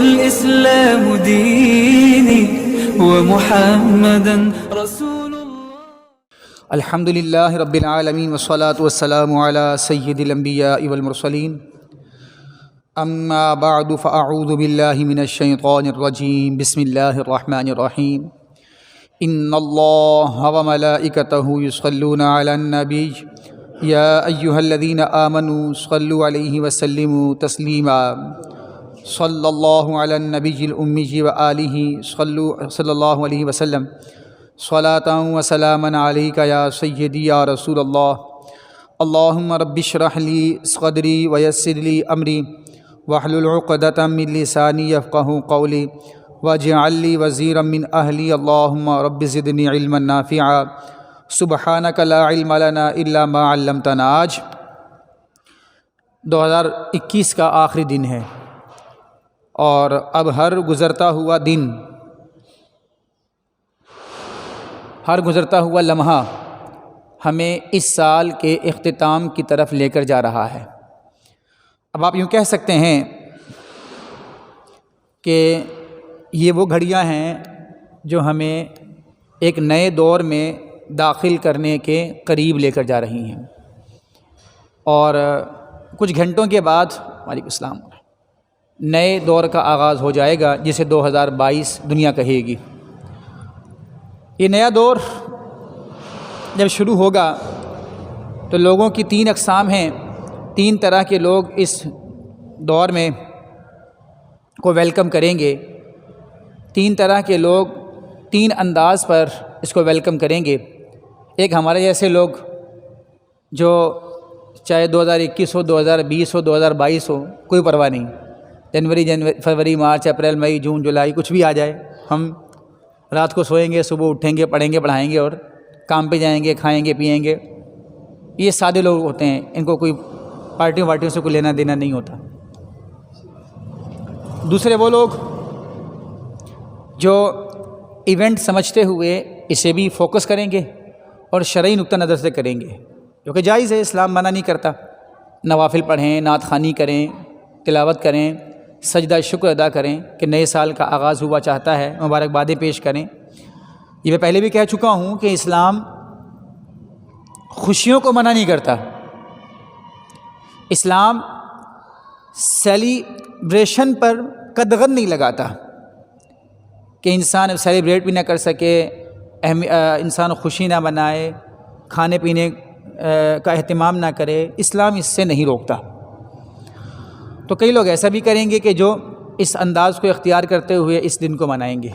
الإسلام ديني ومحمدا رسول الله. الحمد لله رب العالمين والصلاة والسلام على سيد الأنبياء والمرسلين. أما بعد فأعوذ بالله من الشيطان الرجيم. بسم الله الرحمن الرحيم. إن الله وملائكته يصلون على النبي يا أيها الذين آمنوا صلوا عليه وسلموا تسليما. صلى الله على النبي الأمي وآله صلى الله عليه وسلم صلاة وسلاما عليك يا سيدي يا رسول الله. اللهم رب اشرح لي صدري ويسر لي أمري واحلل عقدة من لساني يفقهوا قولي واجعل لي وزيرا من أهلي. اللهم رب زدني علما نافعا سبحانك لا علم لنا إلا ما علمتنا. آج 2021 کا آخری دن ہے اور اب ہر گزرتا ہوا دن، ہر گزرتا ہوا لمحہ ہمیں اس سال کے اختتام کی طرف لے کر جا رہا ہے. اب آپ یوں کہہ سکتے ہیں کہ یہ وہ گھڑیاں ہیں جو ہمیں ایک نئے دور میں داخل کرنے کے قریب لے کر جا رہی ہیں، اور کچھ گھنٹوں کے بعد وعلیکم السلام نئے دور کا آغاز ہو جائے گا جسے 2022 دنیا کہے گی. یہ نیا دور جب شروع ہوگا تو لوگوں کی 3 اقسام ہیں. 3 طرح کے لوگ اس دور میں کو ویلکم کریں گے. 3 طرح کے لوگ 3 انداز پر اس کو ویلکم کریں گے. ایک ہمارے جیسے لوگ جو چاہے 2021 ہو، 2020 ہو، 2022 ہو، کوئی پرواہ نہیں، جنوری فروری مارچ اپریل مئی جون جولائی کچھ بھی آ جائے، ہم رات کو سوئیں گے، صبح اٹھیں گے، پڑھیں گے، پڑھائیں گے اور کام پہ جائیں گے، کھائیں گے، پیئیں گے. یہ سادے لوگ ہوتے ہیں، ان کو کوئی پارٹیوں سے کوئی لینا دینا نہیں ہوتا. دوسرے وہ لوگ جو ایونٹ سمجھتے ہوئے اسے بھی فوکس کریں گے اور شرعی نقطہ نظر سے کریں گے، جو کہ جائز ہے، اسلام منع نہیں کرتا. نوافل پڑھیں، نعت خوانی کریں، تلاوت کریں، سجدہ شکر ادا کریں کہ نئے سال کا آغاز ہوا چاہتا ہے، مبارکبادیں پیش کریں. یہ میں پہلے بھی کہہ چکا ہوں کہ اسلام خوشیوں کو منع نہیں کرتا. اسلام سیلیبریشن پر قدغن نہیں لگاتا کہ انسان سیلیبریٹ بھی نہ کر سکے، انسان خوشی نہ منائے، کھانے پینے کا اہتمام نہ کرے. اسلام اس سے نہیں روکتا. تو کئی لوگ ایسا بھی کریں گے کہ جو اس انداز کو اختیار کرتے ہوئے اس دن کو منائیں گے.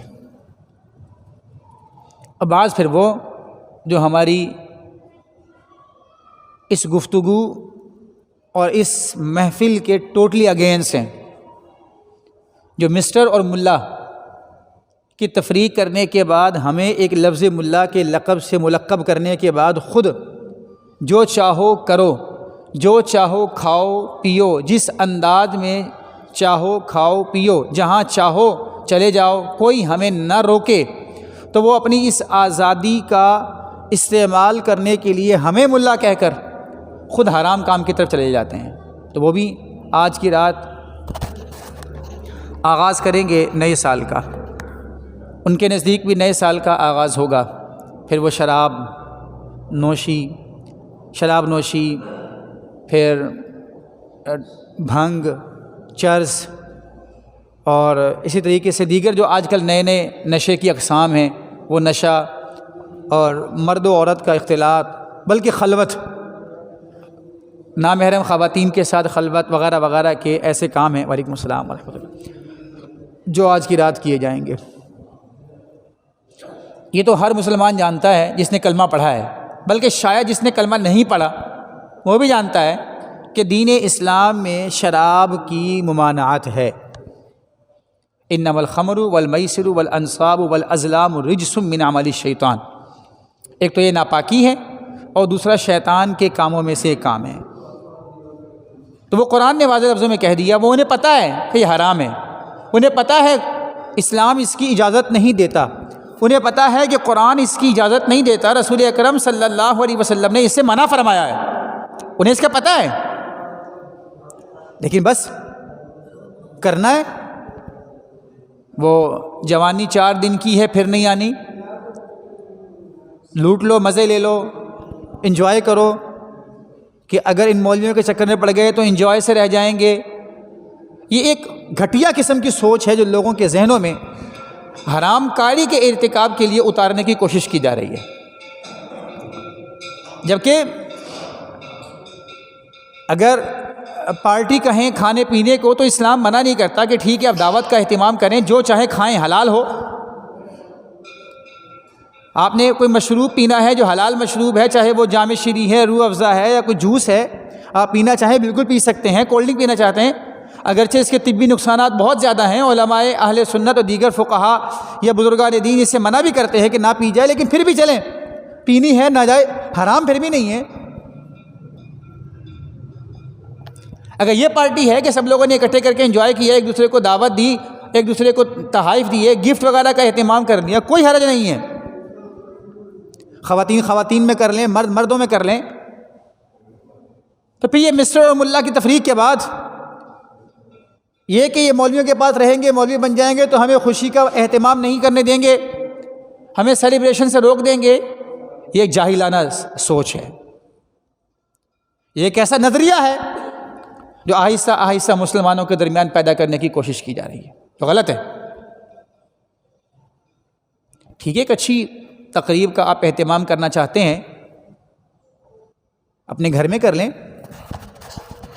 اور بعض پھر وہ جو ہماری اس گفتگو اور اس محفل کے ٹوٹلی اگینسٹ ہیں، جو مسٹر اور ملا کی تفریق کرنے کے بعد ہمیں ایک لفظ ملا کے لقب سے ملقب کرنے کے بعد خود جو چاہو کرو، جو چاہو کھاؤ پیو، جس انداز میں چاہو کھاؤ پیو، جہاں چاہو چلے جاؤ، کوئی ہمیں نہ روکے، تو وہ اپنی اس آزادی کا استعمال کرنے کے لیے ہمیں ملا کہہ کر خود حرام کام کی طرف چلے جاتے ہیں. تو وہ بھی آج کی رات آغاز کریں گے نئے سال کا. ان کے نزدیک بھی نئے سال کا آغاز ہوگا. پھر وہ شراب نوشی، پھر بھنگ، چرس اور اسی طریقے سے دیگر جو آج کل نئے نشے کی اقسام ہیں، وہ نشہ اور مرد و عورت کا اختلاط، بلکہ خلوت، نامحرم خواتین کے ساتھ خلوت وغیرہ وغیرہ کے ایسے کام ہیں وعلیکم السلام ورحمۃ اللہ جو آج کی رات کیے جائیں گے. یہ تو ہر مسلمان جانتا ہے جس نے کلمہ پڑھا ہے، بلکہ شاید جس نے کلمہ نہیں پڑھا وہ بھی جانتا ہے کہ دین اسلام میں شراب کی ممانعت ہے. انما الخمر والمیسر والانصاب والازلام رجس من عمل الشیطان. ایک تو یہ ناپاکی ہے اور دوسرا شیطان کے کاموں میں سے ایک کام ہے. تو وہ قرآن نے واضح لفظوں میں کہہ دیا. وہ انہیں پتہ ہے کہ یہ حرام ہے، انہیں پتہ ہے اسلام اس کی اجازت نہیں دیتا، انہیں پتہ ہے کہ قرآن اس کی اجازت نہیں دیتا، رسول اکرم صلی اللہ علیہ وسلم نے اس سے منع فرمایا ہے، انہیں اس کا پتہ ہے، لیکن بس کرنا ہے. وہ جوانی 4 دن کی ہے پھر نہیں آنی، لوٹ لو، مزے لے لو، انجوائے کرو، کہ اگر ان مولویوں کے چکر میں پڑ گئے تو انجوائے سے رہ جائیں گے. یہ ایک گھٹیا قسم کی سوچ ہے جو لوگوں کے ذہنوں میں حرام کاری کے ارتکاب کے لیے اتارنے کی کوشش کی جا رہی ہے. جبکہ اگر پارٹی کہیں کھانے پینے کو تو اسلام منع نہیں کرتا کہ ٹھیک ہے آپ دعوت کا اہتمام کریں، جو چاہے کھائیں، حلال ہو. آپ نے کوئی مشروب پینا ہے جو حلال مشروب ہے، چاہے وہ جام شیریں ہے، روح افزا ہے، یا کوئی جوس ہے، آپ پینا چاہیں بالکل پی سکتے ہیں. کولڈ ڈرنک پینا چاہتے ہیں، اگرچہ اس کے طبی نقصانات بہت زیادہ ہیں، علماء اہل سنت اور دیگر فقہا یا بزرگان دین اس سے منع بھی کرتے ہیں کہ نہ پی جائے، لیکن پھر بھی چلیں، پینی ہے نہ جائے، حرام پھر بھی نہیں ہے. اگر یہ پارٹی ہے کہ سب لوگوں نے اکٹھے کر کے انجوائے کیا، ایک دوسرے کو دعوت دی، ایک دوسرے کو تحائف دیے، گفٹ وغیرہ کا اہتمام کر دیا، کوئی حرج نہیں ہے. خواتین میں کر لیں، مردوں میں کر لیں. تو پھر یہ مسٹر اور ملا کی تفریق کے بعد یہ کہ یہ مولویوں کے پاس رہیں گے، مولوی بن جائیں گے تو ہمیں خوشی کا اہتمام نہیں کرنے دیں گے، ہمیں سیلیبریشن سے روک دیں گے، یہ ایک جاہلانہ سوچ ہے. یہ ایک ایسا نظریہ ہے جو آہستہ آہستہ مسلمانوں کے درمیان پیدا کرنے کی کوشش کی جا رہی ہے، تو غلط ہے. ٹھیک ہے، ایک اچھی تقریب کا آپ اہتمام کرنا چاہتے ہیں، اپنے گھر میں کر لیں،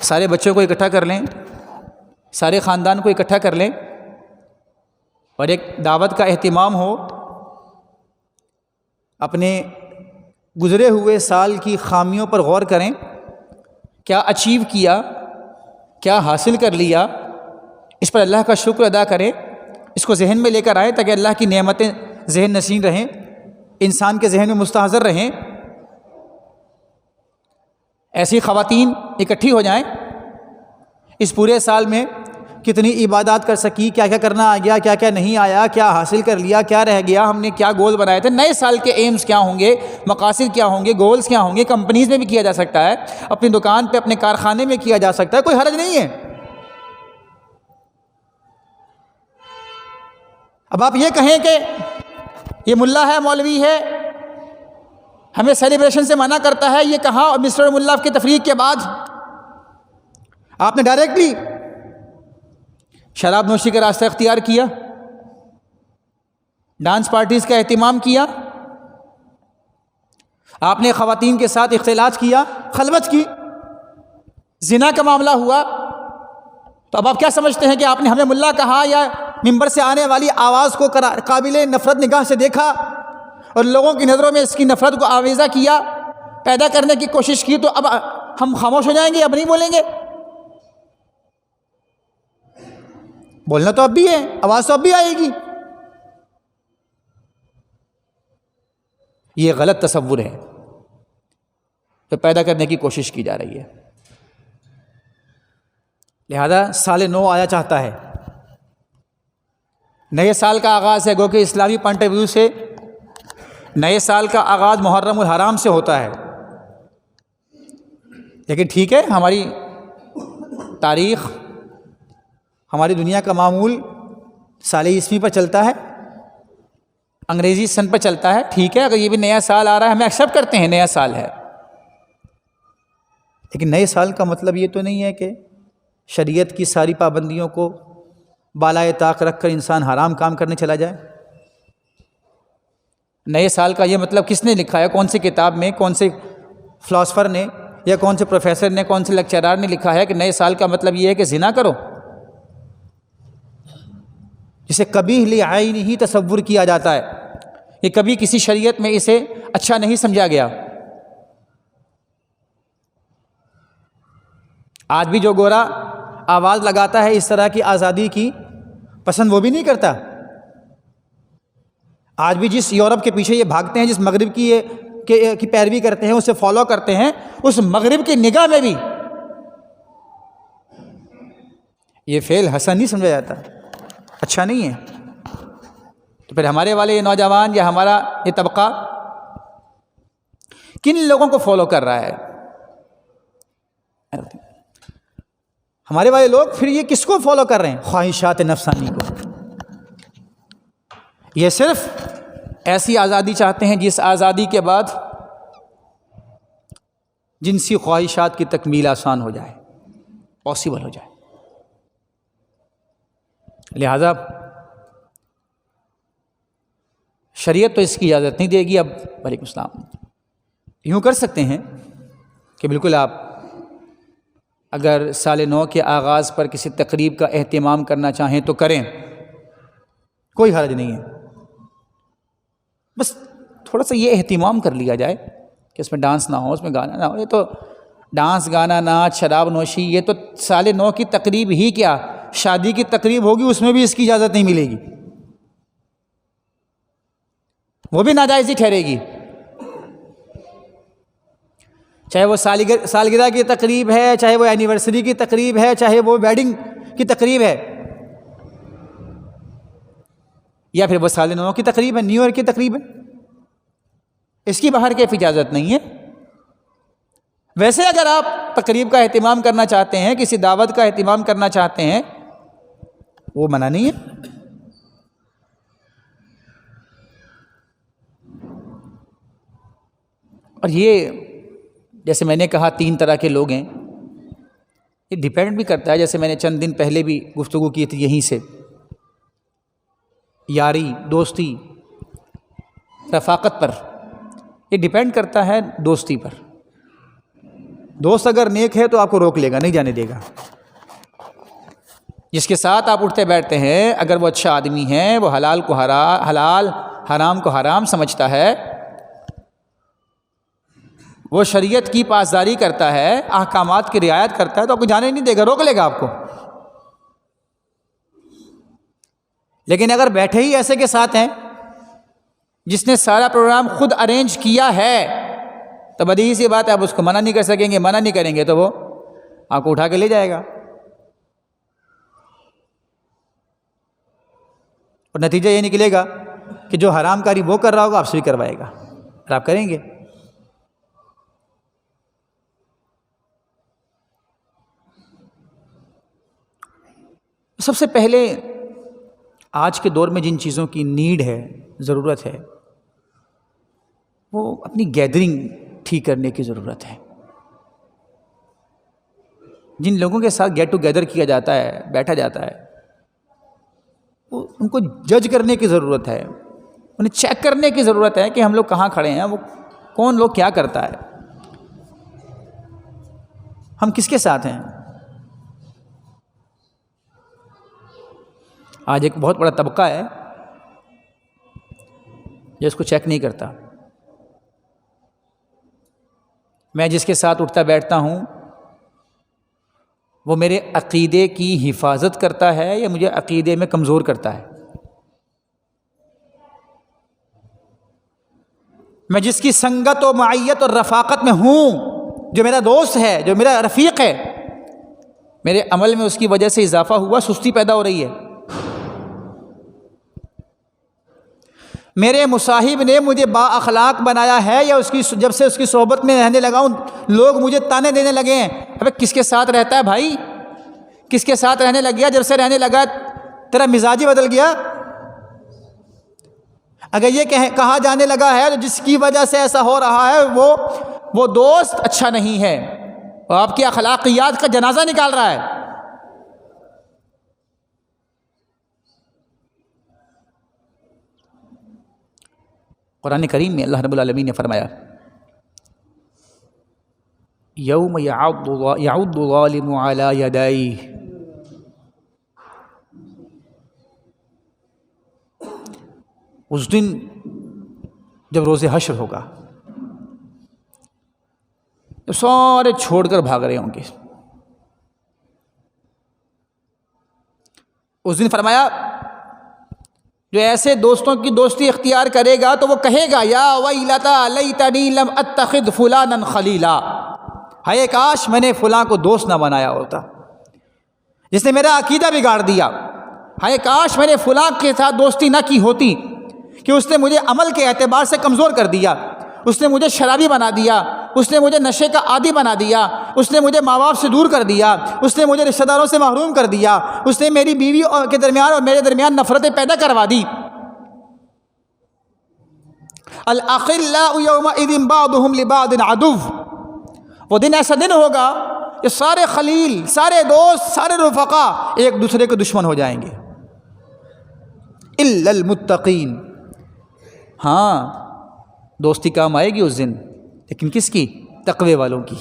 سارے بچوں کو اکٹھا کر لیں، سارے خاندان کو اکٹھا کر لیں، اور ایک دعوت کا اہتمام ہو. اپنے گزرے ہوئے سال کی خامیوں پر غور کریں، کیا اچیو کیا، کیا حاصل کر لیا، اس پر اللہ کا شکر ادا کریں، اس کو ذہن میں لے کر آئیں تاکہ اللہ کی نعمتیں ذہن نشین رہیں، انسان کے ذہن میں مستحضر رہیں. ایسی خواتین اکٹھی ہو جائیں، اس پورے سال میں کتنی عبادات کر سکی، کیا کیا کرنا آ گیا، کیا کیا نہیں آیا، کیا حاصل کر لیا، کیا رہ گیا، ہم نے کیا گول بنائے تھے، نئے سال کے ایمز کیا ہوں گے، مقاصد کیا ہوں گے، گولز کیا ہوں گے. کمپنیز میں بھی کیا جا سکتا ہے، اپنی دکان پہ، اپنے کارخانے میں کیا جا سکتا ہے، کوئی حرج نہیں ہے. اب آپ یہ کہیں کہ یہ ملا ہے، مولوی ہے، ہمیں سیلیبریشن سے منع کرتا ہے، یہ کہا مسٹر ملا کی تفریق کے بعد آپ نے ڈائریکٹلی شراب نوشی کا راستہ اختیار کیا، ڈانس پارٹیز کا اہتمام کیا، آپ نے خواتین کے ساتھ اختلاط کیا، خلوت کی، زنا کا معاملہ ہوا. تو اب آپ کیا سمجھتے ہیں کہ آپ نے ہمیں ملا کہا یا ممبر سے آنے والی آواز کو قابل نفرت نگاہ سے دیکھا اور لوگوں کی نظروں میں اس کی نفرت کو آویزہ کیا، پیدا کرنے کی کوشش کی، تو اب ہم خاموش ہو جائیں گے، اب نہیں بولیں گے؟ بولنا تو اب بھی ہے، آواز تو اب بھی آئے گی. یہ غلط تصور ہے تو پیدا کرنے کی کوشش کی جا رہی ہے. لہذا سال نو آیا چاہتا ہے، نئے سال کا آغاز ہے، گو کہ اسلامی پوائنٹ آف ویو سے نئے سال کا آغاز محرم الحرام سے ہوتا ہے. لیکن ٹھیک ہے، ہماری تاریخ، ہماری دنیا کا معمول سال عیسوی پر چلتا ہے، انگریزی سن پر چلتا ہے. ٹھیک ہے، اگر یہ بھی نیا سال آ رہا ہے ہمیں ایکسیپٹ کرتے ہیں، نیا سال ہے. لیکن نئے سال کا مطلب یہ تو نہیں ہے کہ شریعت کی ساری پابندیوں کو بالائے طاق رکھ کر انسان حرام کام کرنے چلا جائے. نئے سال کا یہ مطلب کس نے لکھا ہے؟ کون سی کتاب میں، کون سے فلاسفر نے یا کون سے پروفیسر نے، کون سے لیکچرار نے لکھا ہے کہ نئے سال کا مطلب یہ ہے کہ زنا کرو؟ جسے کبھی لعین ہی تصور کیا جاتا ہے، یہ کبھی کسی شریعت میں اسے اچھا نہیں سمجھا گیا. آج بھی جو گورا آواز لگاتا ہے اس طرح کی آزادی کی، پسند وہ بھی نہیں کرتا. آج بھی جس یورپ کے پیچھے یہ بھاگتے ہیں، جس مغرب کی پیروی کرتے ہیں، اسے فالو کرتے ہیں، اس مغرب کی نگاہ میں بھی یہ فعل حسن نہیں سمجھا جاتا، اچھا نہیں ہے. تو پھر ہمارے والے یہ نوجوان یا ہمارا یہ طبقہ کن لوگوں کو فالو کر رہا ہے؟ ہمارے والے لوگ پھر یہ کس کو فالو کر رہے ہیں؟ خواہشات نفسانی کو. یہ صرف ایسی آزادی چاہتے ہیں جس آزادی کے بعد جنسی خواہشات کی تکمیل آسان ہو جائے، پاسبل ہو جائے۔ لہذا شریعت تو اس کی اجازت نہیں دے گی۔ اب وعلیکم السلام، یوں کر سکتے ہیں کہ بالکل آپ اگر سال نو کے آغاز پر کسی تقریب کا اہتمام کرنا چاہیں تو کریں، کوئی حرج نہیں ہے، بس تھوڑا سا یہ اہتمام کر لیا جائے کہ اس میں ڈانس نہ ہو، اس میں گانا نہ ہو۔ یہ تو ڈانس، گانا، ناچ، شراب نوشی، یہ تو سال نو کی تقریب ہی کیا، شادی کی تقریب ہوگی اس میں بھی اس کی اجازت نہیں ملے گی، وہ بھی ناجائز ہی ٹھہرے گی، چاہے وہ سالگرہ کی تقریب ہے، چاہے وہ اینیورسری کی تقریب ہے، چاہے وہ ویڈنگ کی تقریب ہے، یا پھر وہ سال نو کی تقریب ہے، نیو ایئر کی تقریب ہے، اس کی باہر کیف اجازت نہیں ہے۔ ویسے اگر آپ تقریب کا اہتمام کرنا چاہتے ہیں، کسی دعوت کا اہتمام کرنا چاہتے ہیں، وہ منع نہیں ہے۔ اور یہ جیسے میں نے کہا 3 طرح کے لوگ ہیں، یہ ڈیپینڈ بھی کرتا ہے، جیسے میں نے چند دن پہلے بھی گفتگو کی تھی یہیں سے، یاری، دوستی، رفاقت پر، یہ ڈیپینڈ کرتا ہے دوستی پر۔ دوست اگر نیک ہے تو آپ کو روک لے گا، نہیں جانے دے گا۔ جس کے ساتھ آپ اٹھتے بیٹھتے ہیں اگر وہ اچھا آدمی ہے، وہ حلال کو حلال، حرام کو حرام سمجھتا ہے، وہ شریعت کی پاسداری کرتا ہے، احکامات کی رعایت کرتا ہے، تو آپ کو جانے نہیں دے گا، روک لے گا آپ کو۔ لیکن اگر بیٹھے ہی ایسے کے ساتھ ہیں جس نے سارا پروگرام خود ارینج کیا ہے، تو بدیہی سی بات ہے، آپ اس کو منع نہیں کر سکیں گے، منع نہیں کریں گے تو وہ آپ کو اٹھا کے لے جائے گا، اور نتیجہ یہ نکلے گا کہ جو حرام کاری وہ کر رہا ہوگا آپ سے بھی کروائے گا، اور آپ کریں گے۔ سب سے پہلے آج کے دور میں جن چیزوں کی نیڈ ہے، ضرورت ہے، وہ اپنی گیدرنگ ٹھیک کرنے کی ضرورت ہے۔ جن لوگوں کے ساتھ گیٹ ٹو گیدر کیا جاتا ہے، بیٹھا جاتا ہے، وہ ان کو جج کرنے کی ضرورت ہے، انہیں چیک کرنے کی ضرورت ہے کہ ہم لوگ کہاں کھڑے ہیں، وہ کون لوگ کیا کرتا ہے، ہم کس کے ساتھ ہیں۔ آج ایک بہت بڑا طبقہ ہے جو اس کو چیک نہیں کرتا۔ میں جس کے ساتھ اٹھتا بیٹھتا ہوں وہ میرے عقیدے کی حفاظت کرتا ہے یا مجھے عقیدے میں کمزور کرتا ہے۔ میں جس کی سنگت و معیت اور رفاقت میں ہوں، جو میرا دوست ہے، جو میرا رفیق ہے، میرے عمل میں اس کی وجہ سے اضافہ ہوا، سستی پیدا ہو رہی ہے۔ میرے مصاحب نے مجھے با اخلاق بنایا ہے یا جب سے اس کی صحبت میں رہنے لگا ہوں لوگ مجھے تانے دینے لگے ہیں، ابے کس کے ساتھ رہتا ہے بھائی، کس کے ساتھ رہنے لگ گیا، جب سے رہنے لگا تیرا مزاج ہی بدل گیا۔ اگر یہ کہا جانے لگا ہے تو جس کی وجہ سے ایسا ہو رہا ہے وہ دوست اچھا نہیں ہے، وہ آپ کی اخلاقیات کا جنازہ نکال رہا ہے۔ قرآن کریم میں اللہ رب العالمین نے فرمایا یوم یعض الظالم علی یدیہ، اس دن جب روز حشر ہوگا، جب سارے چھوڑ کر بھاگ رہے ہوں گے، اس دن فرمایا جو ایسے دوستوں کی دوستی اختیار کرے گا تو وہ کہے گا یا ویلتا لیتنی لم اتخذ فلانا خلیلا، ہائے کاش میں نے فلاں کو دوست نہ بنایا ہوتا، جس نے میرا عقیدہ بگاڑ دیا، ہائے کاش میں نے فلاں کے ساتھ دوستی نہ کی ہوتی کہ اس نے مجھے عمل کے اعتبار سے کمزور کر دیا، اس نے مجھے شرابی بنا دیا، اس نے مجھے نشے کا عادی بنا دیا، اس نے مجھے ماں باپ سے دور کر دیا، اس نے مجھے رشتہ داروں سے محروم کر دیا، اس نے میری بیوی کے درمیان اور میرے درمیان نفرتیں پیدا کروا دی۔ الاخلاء یومئذ بعضهم لبعض عدو، وہ دن ایسا دن ہوگا کہ سارے خلیل، سارے دوست، سارے رفقا ایک دوسرے کے دشمن ہو جائیں گے، الا المتقین، ہاں دوستی کام آئے گی اس دن، لیکن کس کی؟ تقوی والوں کی،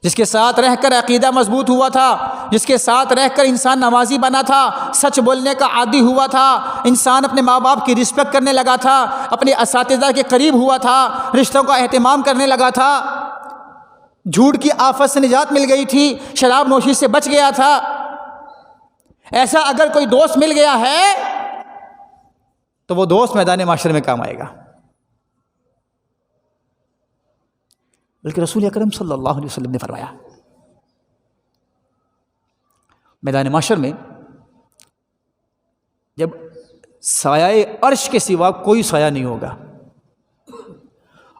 جس کے ساتھ رہ کر عقیدہ مضبوط ہوا تھا، جس کے ساتھ رہ کر انسان نمازی بنا تھا، سچ بولنے کا عادی ہوا تھا، انسان اپنے ماں باپ کی رسپیکٹ کرنے لگا تھا، اپنے اساتذہ کے قریب ہوا تھا، رشتوں کا اہتمام کرنے لگا تھا، جھوٹ کی آفت سے نجات مل گئی تھی، شراب نوشی سے بچ گیا تھا، ایسا اگر کوئی دوست مل گیا ہے تو وہ دوست میدان معاشر میں کام آئے گا۔ بلکہ رسول اکرم صلی اللہ علیہ وسلم نے فرمایا میدان معاشر میں جب سایہ عرش کے سوا کوئی سایہ نہیں ہوگا،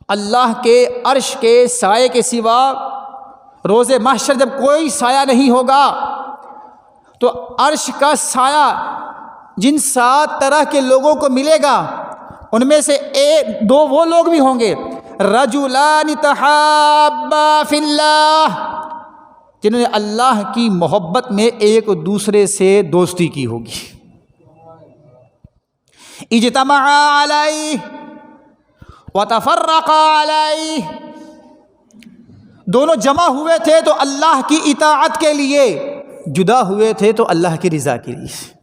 اللہ کے عرش کے سائے کے سوا روز محشر جب کوئی سایہ نہیں ہوگا، تو عرش کا سایہ جن 7 طرح کے لوگوں کو ملے گا، ان میں سے 2 وہ لوگ بھی ہوں گے، رجلان تحابا فی اللہ، جنہوں نے اللہ کی محبت میں ایک دوسرے سے دوستی کی ہوگی، اجتمعا علیہ وتفرقا علیہ، دونوں جمع ہوئے تھے تو اللہ کی اطاعت کے لیے، جدا ہوئے تھے تو اللہ کی رضا کے لیے۔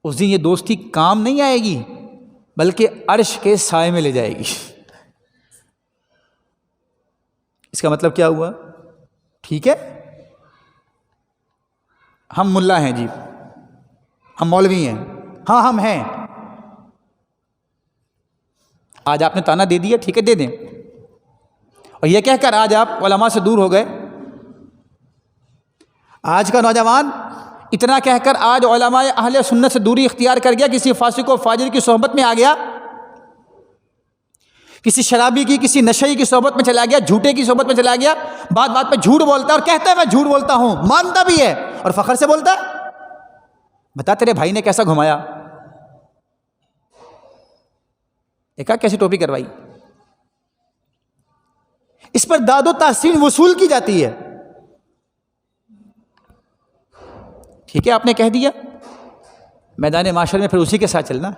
اس دن یہ دوستی کام نہیں آئے گی بلکہ عرش کے سائے میں لے جائے گی۔ اس کا مطلب کیا ہوا؟ ٹھیک ہے ہم ملا ہیں جی، ہم مولوی ہیں، ہاں ہم ہیں، آج آپ نے تانا دے دیا، ٹھیک ہے دے دیں، اور یہ کہہ کر آج آپ علماء سے دور ہو گئے۔ آج کا نوجوان اتنا کہہ کر آج علماء اہل سنت سے دوری اختیار کر گیا، کسی فاسق و فاجر کی صحبت میں آ گیا، کسی شرابی کی، کسی نشئی کی صحبت میں چلا گیا، جھوٹے کی صحبت میں چلا گیا، بات بات پہ جھوٹ بولتا ہے اور کہتا ہے میں جھوٹ بولتا ہوں، مانتا بھی ہے اور فخر سے بولتا ہے۔ بتا تیرے بھائی نے کیسا گھمایا، دیکھا کیسی ٹوپی کروائی، اس پر داد و تحسین وصول کی جاتی ہے۔ ٹھیک ہے آپ نے کہہ دیا، میدان معاشر میں پھر اسی کے ساتھ چلنا۔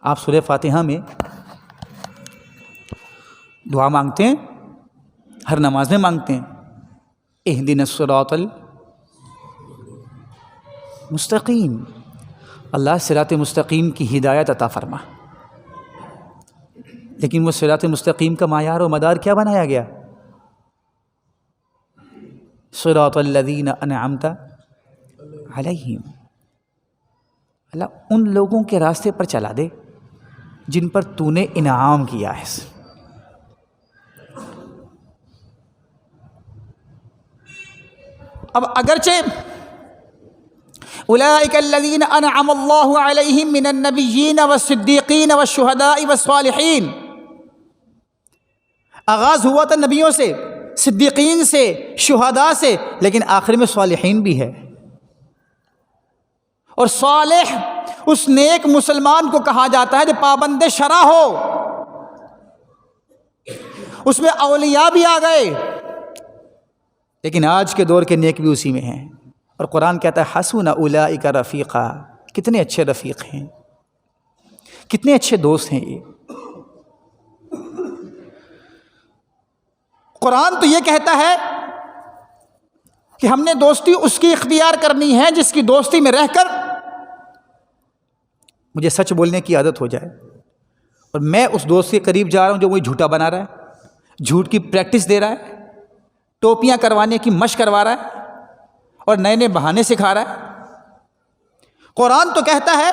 آپ سورہ فاتحہ میں دعا مانگتے ہیں، ہر نماز میں مانگتے ہیں، اہدنا الصراط المستقیم، اللہ صراط مستقیم کی ہدایت عطا فرما۔ لیکن وہ صراط مستقیم کا معیار و مدار کیا بنایا گیا؟ صراط الذین انعمت علیہم، اللہ ان لوگوں کے راستے پر چلا دے جن پر تو نے انعام کیا ہے۔ اب اگرچہ اولئک الذین انعم اللہ علیہم من النبیین والصدیقین والشہداء والصالحین، آغاز ہوا تھا نبیوں سے، صدیقین سے، شہداء سے، لیکن آخر میں صالحین بھی ہے۔ اور صالح اس نیک مسلمان کو کہا جاتا ہے جو پابند شرع ہو، اس میں اولیاء بھی آ گئے، لیکن آج کے دور کے نیک بھی اسی میں ہیں۔ اور قرآن کہتا ہے حسن اولئک رفیقا، کتنے اچھے رفیق ہیں، کتنے اچھے دوست ہیں یہ۔ قرآن تو یہ کہتا ہے کہ ہم نے دوستی اس کی اختیار کرنی ہے جس کی دوستی میں رہ کر مجھے سچ بولنے کی عادت ہو جائے، اور میں اس دوست کے قریب جا رہا ہوں جو وہی جھوٹا بنا رہا ہے، جھوٹ کی پریکٹس دے رہا ہے، ٹوپیاں کروانے کی مشق کروا رہا ہے اور نئے نئے بہانے سکھا رہا ہے۔ قرآن تو کہتا ہے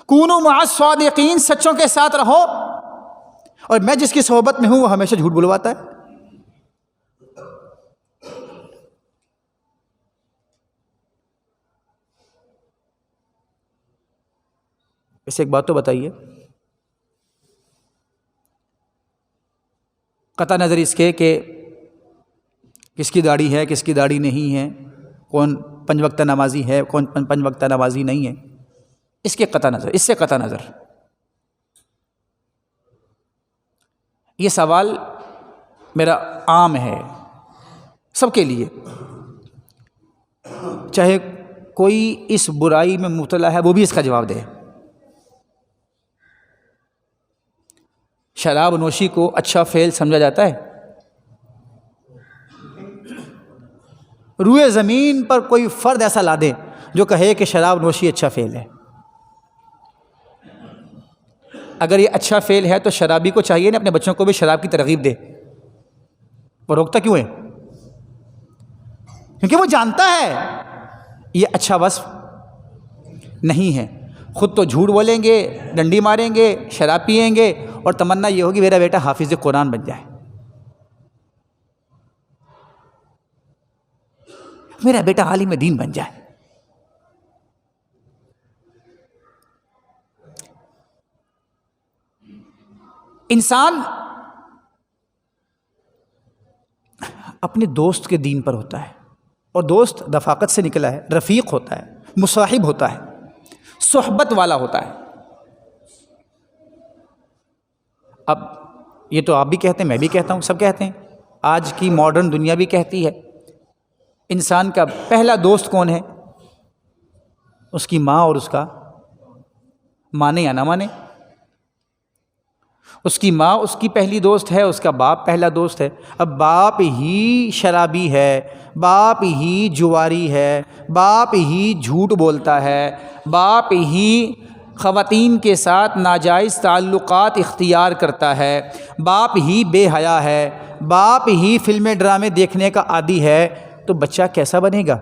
کونوا مع الصادقین، سچوں کے ساتھ رہو، اور میں جس کی صحبت میں ہوں وہ ہمیشہ جھوٹ بلواتا ہے۔ اسے ایک بات تو بتائیے، قطع نظر اس کے کہ کس کی داڑھی ہے کس کی داڑھی نہیں ہے، کون 5 وقتہ نمازی ہے کون 5 وقتہ نمازی نہیں ہے، اس کے قطع نظر، اس سے قطع نظر یہ سوال میرا عام ہے سب کے لیے، چاہے کوئی اس برائی میں مبتلا ہے وہ بھی اس کا جواب دے۔ شراب نوشی کو اچھا فعل سمجھا جاتا ہے؟ روئے زمین پر کوئی فرد ایسا لا دے جو کہے کہ شراب نوشی اچھا فعل ہے؟ اگر یہ اچھا فعل ہے تو شرابی کو چاہیے نا اپنے بچوں کو بھی شراب کی ترغیب دے، وہ روکتا کیوں ہے؟ کیونکہ وہ جانتا ہے یہ اچھا وصف نہیں ہے۔ خود تو جھوٹ بولیں گے، ڈنڈی ماریں گے، شراب پئیں گے، اور تمنا یہ ہوگی میرا بیٹا حافظ قرآن بن جائے، میرا بیٹا عالم دین بن جائے۔ انسان اپنے دوست کے دین پر ہوتا ہے، اور دوست رفاقت سے نکلا ہے، رفیق ہوتا ہے، مصاحب ہوتا ہے، صحبت والا ہوتا ہے۔ اب یہ تو آپ بھی کہتے ہیں، میں بھی کہتا ہوں، سب کہتے ہیں، آج کی ماڈرن دنیا بھی کہتی ہے انسان کا پہلا دوست کون ہے؟ اس کی ماں اور اس کا، مانے یا نہ مانے، اس کی ماں اس کی پہلی دوست ہے، اس کا باپ پہلا دوست ہے۔ اب باپ ہی شرابی ہے، باپ ہی جواری ہے، باپ ہی جھوٹ بولتا ہے، باپ ہی خواتین کے ساتھ ناجائز تعلقات اختیار کرتا ہے، باپ ہی بے حیا ہے، باپ ہی فلمیں ڈرامے دیکھنے کا عادی ہے، تو بچہ کیسا بنے گا؟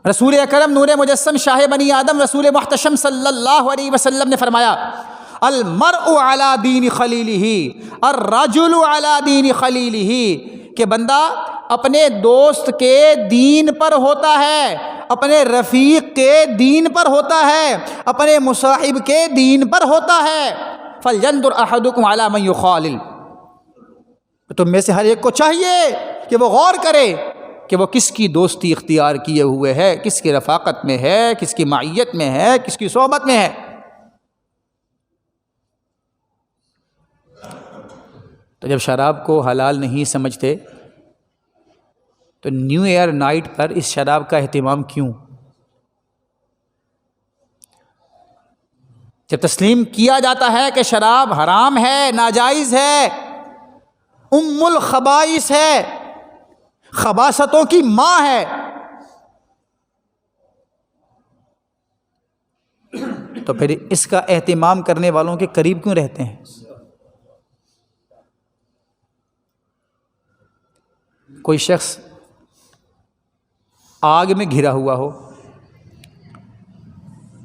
رسول اکرم نور مجسم شاہ بنی آدم رسول محتشم صلی اللہ علیہ وسلم نے فرمایا المرء علی دین خلیلہ الرجل علی دین خلیلہ، کہ بندہ اپنے دوست کے دین پر ہوتا ہے، اپنے رفیق کے دین پر ہوتا ہے، اپنے مصاحب کے دین پر ہوتا ہے۔ فَلْيَنْظُرْ أَحَدُكُمْ عَلَى مَنْ يُخَالِلُ، تم میں سے ہر ایک کو چاہیے کہ وہ غور کرے کہ وہ کس کی دوستی اختیار کیے ہوئے ہے، کس کی رفاقت میں ہے، کس کی معیت میں ہے، کس کی صحبت میں ہے۔ تو جب شراب کو حلال نہیں سمجھتے تو نیو ایئر نائٹ پر اس شراب کا اہتمام کیوں؟ جب تسلیم کیا جاتا ہے کہ شراب حرام ہے، ناجائز ہے، ام الخبائث ہے، خباثتوں کی ماں ہے، تو پھر اس کا اہتمام کرنے والوں کے قریب کیوں رہتے ہیں؟ کوئی شخص آگ میں گھرا ہوا ہو،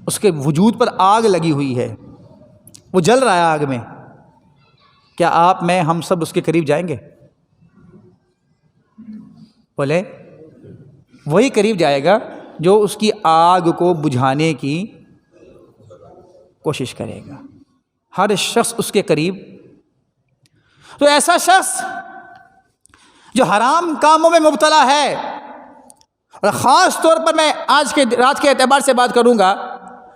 اس کے وجود پر آگ لگی ہوئی ہے، وہ جل رہا ہے آگ میں، کیا آپ میں ہم سب اس کے قریب جائیں گے؟ بولے وہی قریب جائے گا جو اس کی آگ کو بجھانے کی کوشش کرے گا، ہر شخص اس کے قریب۔ تو ایسا شخص جو حرام کاموں میں مبتلا ہے، اور خاص طور پر میں آج کے رات کے اعتبار سے بات کروں گا،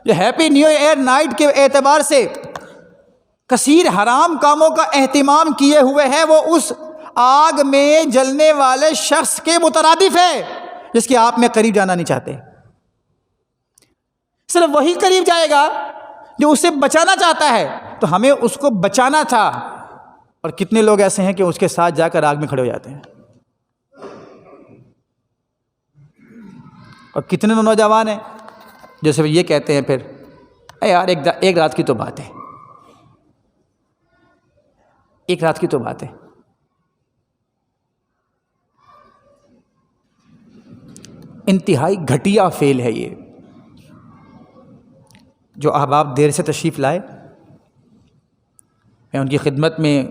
جو ہیپی نیو ایئر نائٹ کے اعتبار سے کثیر حرام کاموں کا اہتمام کیے ہوئے ہے، وہ اس آگ میں جلنے والے شخص کے مترادف ہے جس کے آپ میں قریب جانا نہیں چاہتے۔ صرف وہی قریب جائے گا جو اسے بچانا چاہتا ہے، تو ہمیں اس کو بچانا تھا، اور کتنے لوگ ایسے ہیں کہ اس کے ساتھ جا کر آگ میں کھڑے ہو جاتے ہیں، اور کتنے نوجوان ہیں جو صرف یہ کہتے ہیں پھر اے یار ایک رات کی تو بات ہے، ایک رات کی تو بات ہے۔ انتہائی گھٹیا فعل ہے یہ۔ جو احباب دیر سے تشریف لائے، میں ان کی خدمت میں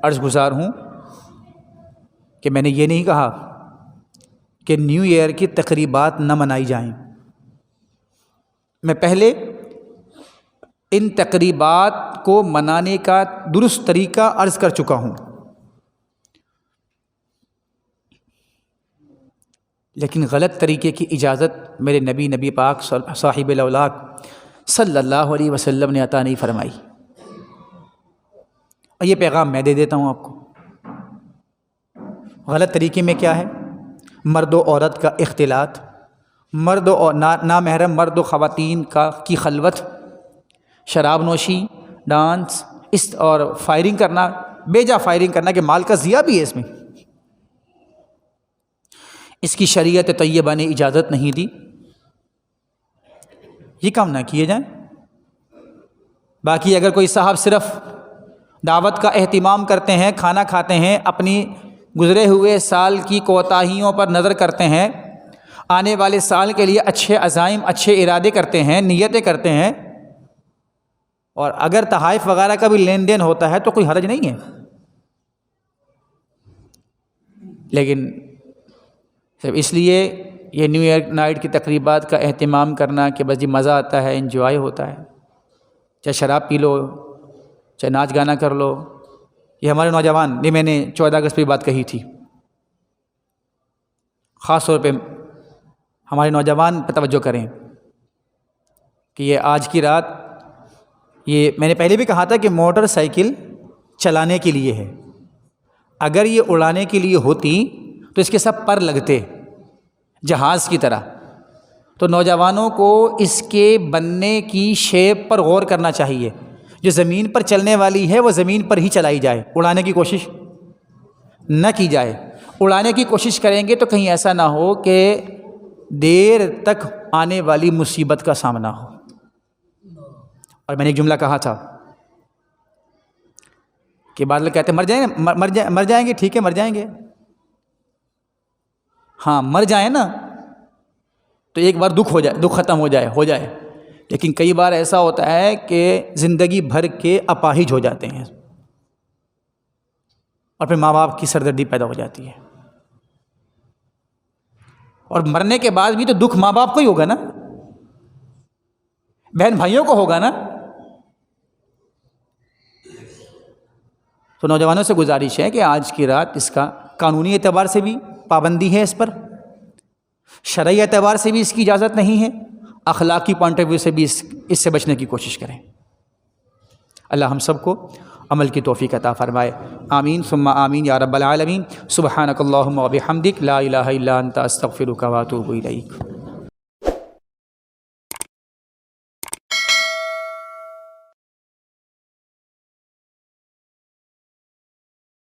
عرض گزار ہوں کہ میں نے یہ نہیں کہا کہ نیو ایئر کی تقریبات نہ منائی جائیں، میں پہلے ان تقریبات کو منانے کا درست طریقہ عرض کر چکا ہوں۔ لیکن غلط طریقے کی اجازت میرے نبی پاک صاحب الاولاق صلی اللہ علیہ وسلم نے عطا نہیں فرمائی. اور یہ پیغام میں دے دیتا ہوں آپ کو. غلط طریقے میں کیا ہے؟ مرد و عورت کا اختلاط، مرد و نامحرم مرد و خواتین کی خلوت، شراب نوشی، ڈانس اور فائرنگ کرنا، بیجا فائرنگ کرنا کہ مال کا ضیاع بھی ہے اس میں. اس کی شریعت طیبہ نے اجازت نہیں دی. یہ کام نہ کیے جائیں. باقی اگر کوئی صاحب صرف دعوت کا اہتمام کرتے ہیں، کھانا کھاتے ہیں، اپنی گزرے ہوئے سال کی کوتاہیوں پر نظر کرتے ہیں، آنے والے سال کے لیے اچھے عزائم، اچھے ارادے کرتے ہیں، نیتیں کرتے ہیں، اور اگر تحائف وغیرہ کا بھی لین دین ہوتا ہے تو کوئی حرج نہیں ہے. لیکن صرف اس لیے یہ نیو ایئر نائٹ کی تقریبات کا اہتمام کرنا کہ بس جی مزہ آتا ہے، انجوائے ہوتا ہے، چاہے شراب پی لو، چاہے ناچ گانا کر لو. یہ ہمارے نوجوان، یہ میں نے 14 اگست پہ بات کہی تھی، خاص طور پہ ہمارے نوجوان پہ توجہ کریں کہ یہ آج کی رات، یہ میں نے پہلے بھی کہا تھا کہ موٹر سائیکل چلانے کے لیے ہے. اگر یہ اڑانے کے لیے ہوتی تو اس کے سب پر لگتے جہاز کی طرح. تو نوجوانوں کو اس کے بننے کی شیپ پر غور کرنا چاہیے. جو زمین پر چلنے والی ہے وہ زمین پر ہی چلائی جائے، اڑانے کی کوشش نہ کی جائے. اڑانے کی کوشش کریں گے تو کہیں ایسا نہ ہو کہ دیر تک آنے والی مصیبت کا سامنا ہو. اور میں نے ایک جملہ کہا تھا کہ بعض لوگ کہتے ہیں مر جائیں گے. ٹھیک ہے، مر جائیں گے. ہاں مر جائیں نا تو ایک بار دکھ ختم ہو جائے. لیکن کئی بار ایسا ہوتا ہے کہ زندگی بھر کے اپاہج ہو جاتے ہیں اور پھر ماں باپ کی سردردی پیدا ہو جاتی ہے. اور مرنے کے بعد بھی تو دکھ ماں باپ کو ہی ہوگا نا، بہن بھائیوں کو ہوگا نا. تو نوجوانوں سے گزارش ہے کہ آج کی رات اس کا قانونی اعتبار سے بھی پابندی ہے، اس پر شرعی اعتبار سے بھی اس کی اجازت نہیں ہے، اخلاقی پوائنٹ آف ویو سے بھی اس سے بچنے کی کوشش کریں. اللہ ہم سب کو عمل کی توفیق عطا فرمائے. آمین ثم آمین یا رب العالمین. سبحانک اللہم و بحمدک، لا الہ الا انت، استغفرک و اتوب الیک.